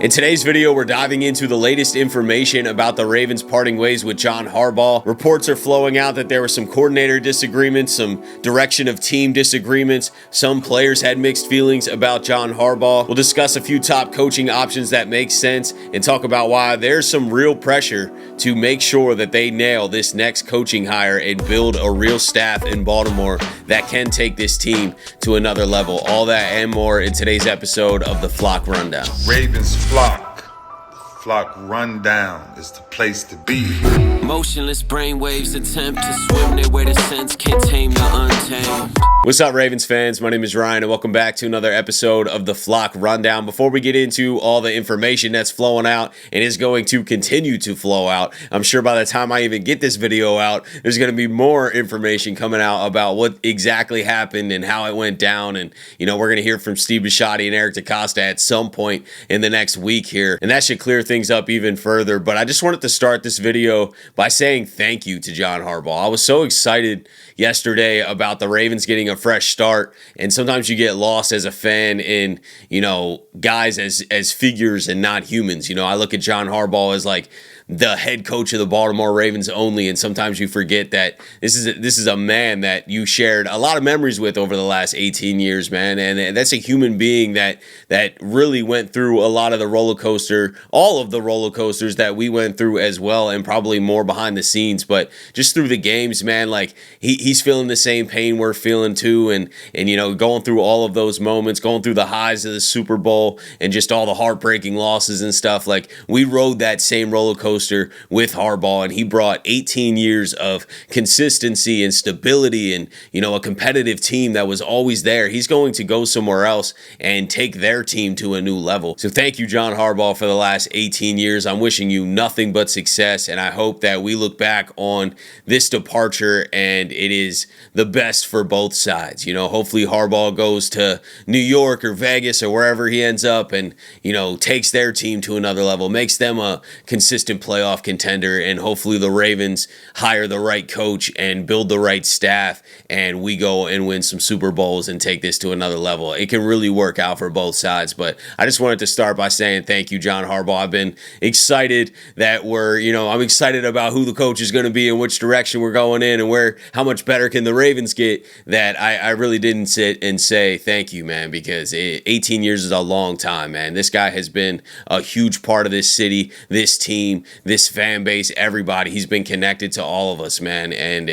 In today's video, we're diving into the latest information about the Ravens parting ways with John Harbaugh. Reports are flowing out that there were some coordinator disagreements, some direction of team disagreements. Some players had mixed feelings about John Harbaugh. We'll discuss a few top coaching options that make sense and talk about why there's some real pressure to make sure that they nail this next coaching hire and build a real staff in Baltimore that can take this team to another level. All that and more in today's episode of the Flock Rundown. Ravens Flock. The Flock Rundown is the place to be. Motionless brainwaves attempt to swim their way to sense, can't tame the untamed. What's up, Ravens fans? My name is Ryan, and welcome back to another episode of the Flock Rundown. Before we get into all the information that's flowing out and is going to continue to flow out, I'm sure by the time I even get this video out, there's going to be more information coming out about what exactly happened and how it went down. And, we're going to hear from Steve Bisciotti and Eric DeCosta at some point in the next week here. And that should clear things up even further. But I just wanted to start this video by saying thank you to John Harbaugh. I was so excited yesterday about the Ravens getting a fresh start, and sometimes you get lost as a fan in guys as figures and not humans. I look at John Harbaugh as like the head coach of the Baltimore Ravens only, and sometimes you forget that this is a man that you shared a lot of memories with over the last 18 years, man, and that's a human being that really went through a lot of the all of the roller coasters that we went through as well, and probably more behind the scenes, but just through the games, man, like he's feeling the same pain we're feeling too, and going through all of those moments, going through the highs of the Super Bowl and just all the heartbreaking losses and stuff. Like, we rode that same roller coaster with Harbaugh, and he brought 18 years of consistency and stability and a competitive team that was always there. He's going to go somewhere else and take their team to a new level. So thank you, John Harbaugh, for the last 18 years. I'm wishing you nothing but success, and I hope that we look back on this departure and it is the best for both sides. Hopefully Harbaugh goes to New York or Vegas or wherever he ends up and takes their team to another level, makes them a consistent playoff contender, and hopefully the Ravens hire the right coach and build the right staff, and we go and win some Super Bowls and take this to another level. It can really work out for both sides. But I just wanted to start by saying thank you, John Harbaugh. I've been excited that I'm excited about who the coach is going to be and which direction we're going in and how much better can the Ravens get, that I really didn't sit and say thank you, man, because 18 years is a long time, man. This guy has been a huge part of this city, this team, this fan base, everybody. He's been connected to all of us, man, and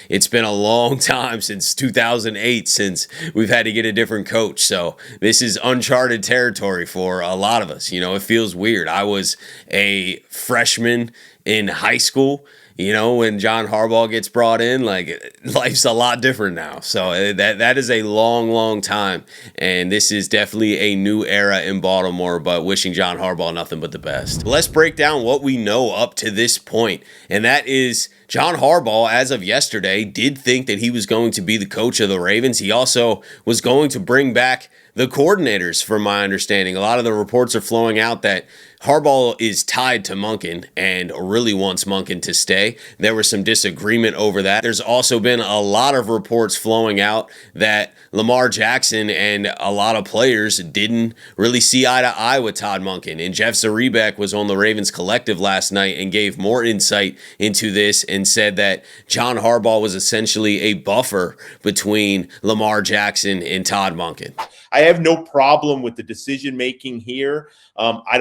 it's been a long time since 2008 since we've had to get a different coach. So this is uncharted territory for a lot of us. It feels weird. I was a freshman in high school. When John Harbaugh gets brought in, like, life's a lot different now. So that is a long, long time. And this is definitely a new era in Baltimore, but wishing John Harbaugh nothing but the best. Let's break down what we know up to this point. And that is John Harbaugh, as of yesterday, did think that he was going to be the coach of the Ravens. He also was going to bring back the coordinators, from my understanding. A lot of the reports are flowing out that Harbaugh is tied to Monken and really wants Monken to stay. There was some disagreement over that. There's also been a lot of reports flowing out that Lamar Jackson and a lot of players didn't really see eye to eye with Todd Monken. And Jeff Zrebiec was on the Ravens Collective last night and gave more insight into this and said that John Harbaugh was essentially a buffer between Lamar Jackson and Todd Monken. I have no problem with the decision making here. I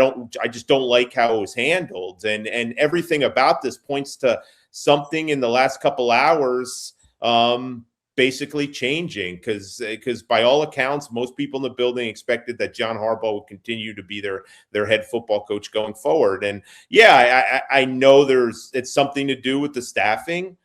just don't like how it was handled, and everything about this points to something in the last couple hours basically changing, because by all accounts, most people in the building expected that John Harbaugh would continue to be their head football coach going forward. And yeah, I know it's something to do with the staffing.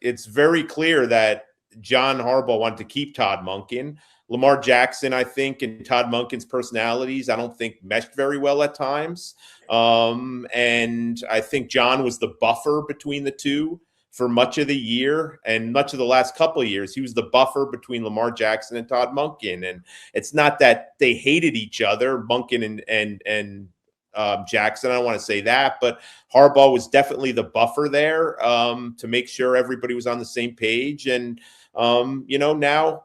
It's very clear that John Harbaugh wanted to keep Todd Monken. Lamar Jackson, I think, and Todd Monken's personalities, I don't think meshed very well at times. And I think John was the buffer between the two for much of the year and much of the last couple of years. He was the buffer between Lamar Jackson and Todd Monken. And it's not that they hated each other, Monken and Jackson. I don't want to say that, but Harbaugh was definitely the buffer there to make sure everybody was on the same page. And Now,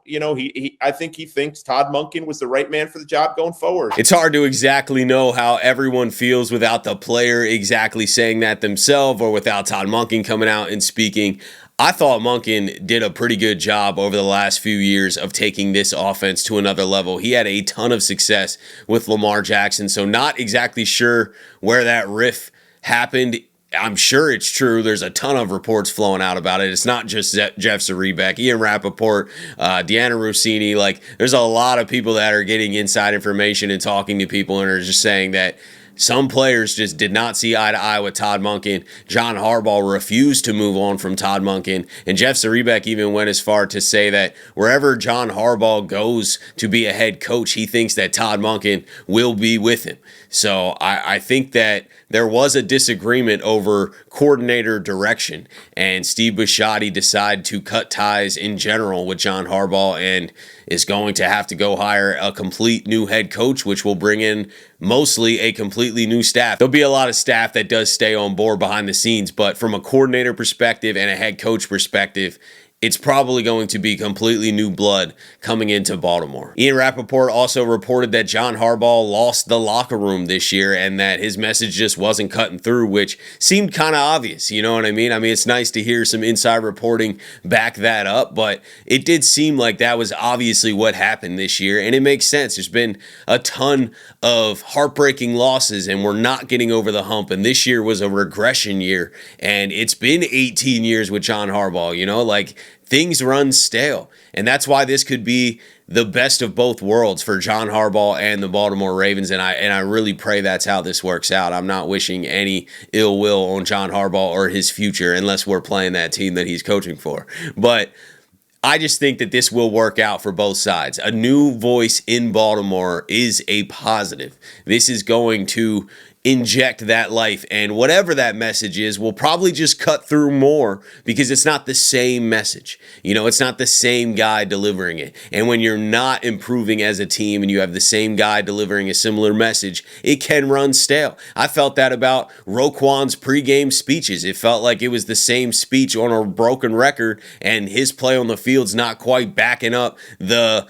I think he thinks Todd Monken was the right man for the job going forward. It's hard to exactly know how everyone feels without the player exactly saying that themselves or without Todd Monken coming out and speaking. I thought Monken did a pretty good job over the last few years of taking this offense to another level. He had a ton of success with Lamar Jackson, so not exactly sure where that riff happened. I'm sure it's true. There's a ton of reports flowing out about it. It's not just Jeff Zrebiec, Ian Rappaport, Deanna Rossini. Like, there's a lot of people that are getting inside information and talking to people and are just saying that some players just did not see eye to eye with Todd Monken. John Harbaugh refused to move on from Todd Monken. And Jeff Zrebiec even went as far to say that wherever John Harbaugh goes to be a head coach, he thinks that Todd Monken will be with him. So I think that there was a disagreement over coordinator direction, and Steve Bisciotti decided to cut ties in general with John Harbaugh and is going to have to go hire a complete new head coach, which will bring in mostly a completely new staff. There'll be a lot of staff that does stay on board behind the scenes, but from a coordinator perspective and a head coach perspective, it's probably going to be completely new blood coming into Baltimore. Ian Rappaport also reported that John Harbaugh lost the locker room this year and that his message just wasn't cutting through, which seemed kind of obvious. You know what I mean? I mean, it's nice to hear some inside reporting back that up, but it did seem like that was obviously what happened this year, and it makes sense. There's been a ton of heartbreaking losses, and we're not getting over the hump, and this year was a regression year, and it's been 18 years with John Harbaugh, like things run stale. And that's why this could be the best of both worlds for John Harbaugh and the Baltimore Ravens. And I really pray that's how this works out. I'm not wishing any ill will on John Harbaugh or his future unless we're playing that team that he's coaching for. But I just think that this will work out for both sides. A new voice in Baltimore is a positive. This is going to inject that life, and whatever that message is will probably just cut through more because it's not the same message. It's not the same guy delivering it. And when you're not improving as a team and you have the same guy delivering a similar message, it can run stale. I felt that about Roquan's pregame speeches. It felt like it was the same speech on a broken record, and his play on the field's not quite backing up the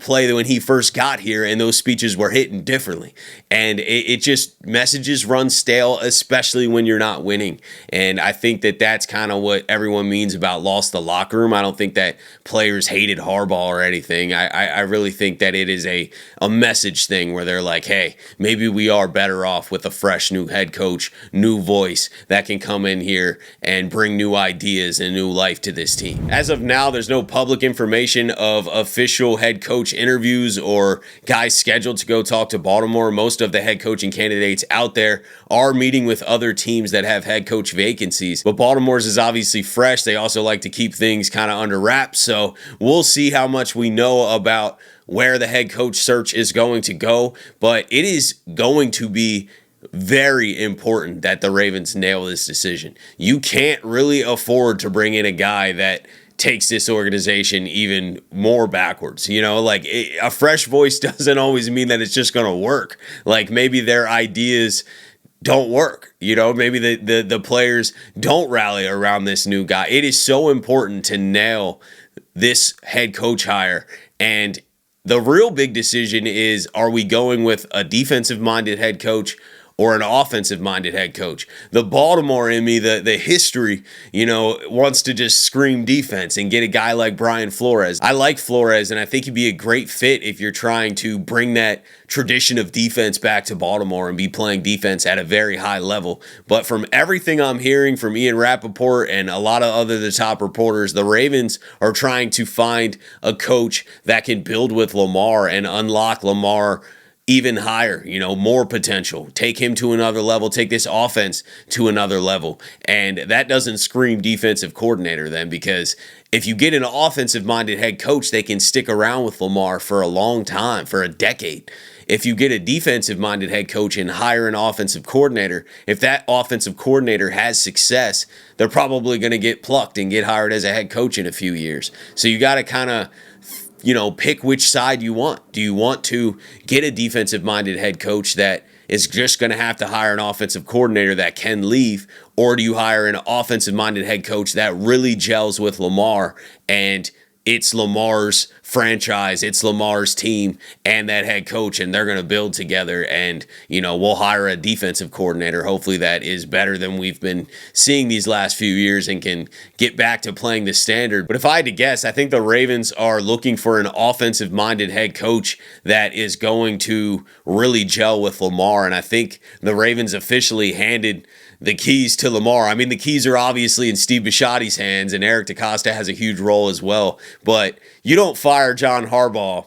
play when he first got here, and those speeches were hitting differently. And it just, messages run stale, especially when you're not winning. And I think that that's kind of what everyone means about lost the locker room. I don't think that players hated Harbaugh or anything. I really think that it is a message thing where they're like, hey, maybe we are better off with a fresh new head coach, new voice that can come in here and bring new ideas and new life to this team. As of now, there's no public information of official head coach interviews or guys scheduled to go talk to Baltimore. Most of the head coaching candidates out there are meeting with other teams that have head coach vacancies, but Baltimore's is obviously fresh. They also like to keep things kind of under wraps, so we'll see how much we know about where the head coach search is going to go, but it is going to be very important that the Ravens nail this decision. You can't really afford to bring in a guy that takes this organization even more backwards. A fresh voice doesn't always mean that it's just going to work. Like, maybe their ideas don't work. Maybe the players don't rally around this new guy. It is so important to nail this head coach hire. And the real big decision is, are we going with a defensive-minded head coach or an offensive-minded head coach? The Baltimore in me, the history, wants to just scream defense and get a guy like Brian Flores. I like Flores, and I think he'd be a great fit if you're trying to bring that tradition of defense back to Baltimore and be playing defense at a very high level. But from everything I'm hearing from Ian Rappaport and a lot of the top reporters, the Ravens are trying to find a coach that can build with Lamar and unlock Lamar even higher, more potential, take him to another level, take this offense to another level. And that doesn't scream defensive coordinator then, because if you get an offensive-minded head coach, they can stick around with Lamar for a long time, for a decade. If you get a defensive-minded head coach and hire an offensive coordinator, if that offensive coordinator has success, they're probably going to get plucked and get hired as a head coach in a few years. So you got to kind of pick which side you want. Do you want to get a defensive-minded head coach that is just going to have to hire an offensive coordinator that can leave, or do you hire an offensive-minded head coach that really gels with Lamar and it's Lamar's franchise, it's Lamar's team and that head coach, and they're going to build together. And, we'll hire a defensive coordinator. Hopefully that is better than we've been seeing these last few years and can get back to playing the standard. But if I had to guess, I think the Ravens are looking for an offensive-minded head coach that is going to really gel with Lamar. And I think the Ravens officially handed the keys to Lamar. I mean, the keys are obviously in Steve Bisciotti's hands, and Eric DeCosta has a huge role as well. But you don't fire John Harbaugh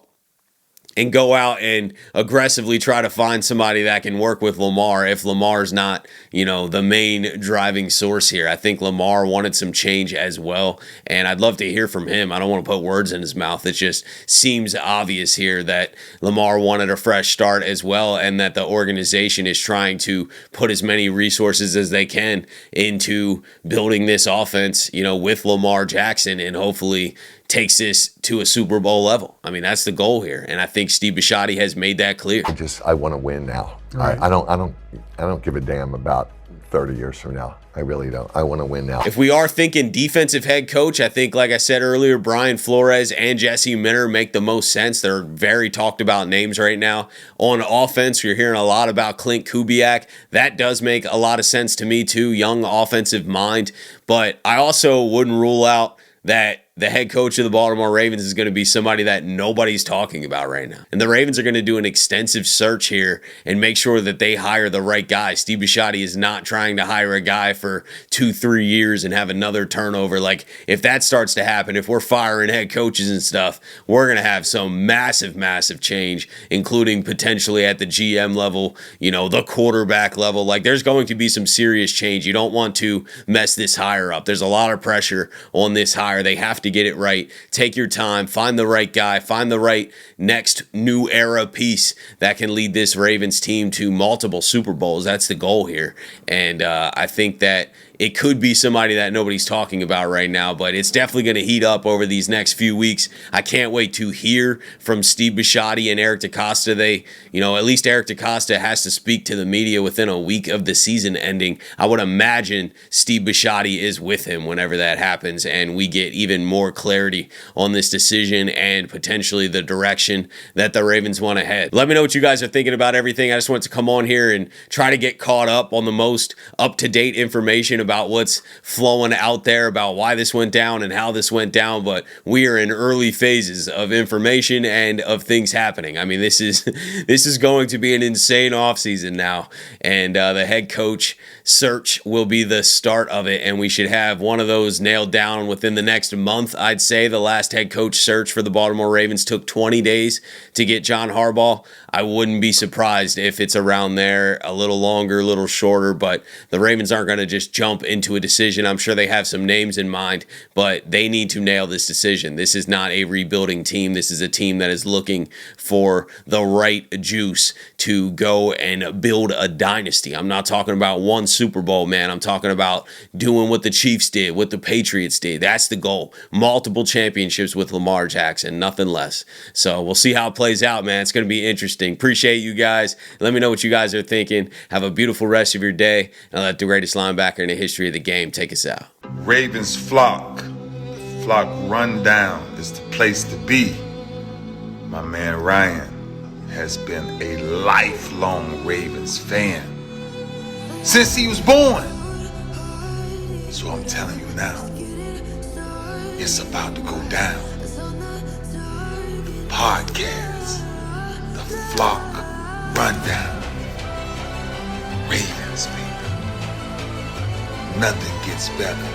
and go out and aggressively try to find somebody that can work with Lamar if Lamar's not, the main driving source here. I think Lamar wanted some change as well, and I'd love to hear from him. I don't want to put words in his mouth. It just seems obvious here that Lamar wanted a fresh start as well, and that the organization is trying to put as many resources as they can into building this offense, with Lamar Jackson, and hopefully takes this to a Super Bowl level. I mean, that's the goal here, and I think Steve Bisciotti has made that clear. I want to win now. Right. I don't give a damn about 30 years from now. I really don't. I want to win now. If we are thinking defensive head coach, I think, like I said earlier, Brian Flores and Jesse Minter make the most sense. They're very talked about names right now. On offense, you're hearing a lot about Clint Kubiak. That does make a lot of sense to me too. Young offensive mind. But I also wouldn't rule out that the head coach of the Baltimore Ravens is going to be somebody that nobody's talking about right now. And the Ravens are going to do an extensive search here and make sure that they hire the right guy. Steve Bisciotti is not trying to hire a guy for 2-3 years and have another turnover. Like, if that starts to happen, if we're firing head coaches and stuff, we're going to have some massive, massive change, including potentially at the GM level, the quarterback level. Like, there's going to be some serious change. You don't want to mess this hire up. There's a lot of pressure on this hire. They have to get it right. Take your time, find the right guy, find the right next new era piece that can lead this Ravens team to multiple Super Bowls. That's the goal here. And I think that it could be somebody that nobody's talking about right now, but it's definitely going to heat up over these next few weeks. I can't wait to hear from Steve Bisciotti and Eric DeCosta. They, at least Eric DeCosta has to speak to the media within a week of the season ending. I would imagine Steve Bisciotti is with him whenever that happens, and we get even more clarity on this decision and potentially the direction that the Ravens want to head. Let me know what you guys are thinking about everything. I just want to come on here and try to get caught up on the most up-to-date information about what's flowing out there, about why this went down and how this went down. But we are in early phases of information and of things happening. I mean, this is going to be an insane offseason now, and the head coach search will be the start of it, and we should have one of those nailed down within the next month. I'd say the last head coach search for the Baltimore Ravens took 20 days to get John Harbaugh. I wouldn't be surprised if it's around there, a little longer, a little shorter, but the Ravens aren't going to just jump into a decision. I'm sure they have some names in mind, but they need to nail this decision. This is not a rebuilding team. This is a team that is looking for the right juice to go and build a dynasty. I'm not talking about one Super Bowl, man. I'm talking about doing what the Chiefs did, what the Patriots did. That's the goal. Multiple championships with Lamar Jackson, nothing less. So we'll see how it plays out, man. It's going to be interesting. Appreciate you guys. Let me know what you guys are thinking. Have a beautiful rest of your day. And let the greatest linebacker in the history of the game take us out. Ravens flock. The flock rundown is the place to be. My man Ryan has been a lifelong Ravens fan since he was born. So I'm telling you now, it's about to go down. The podcast, the flock rundown. Ravens, baby. Nothing gets better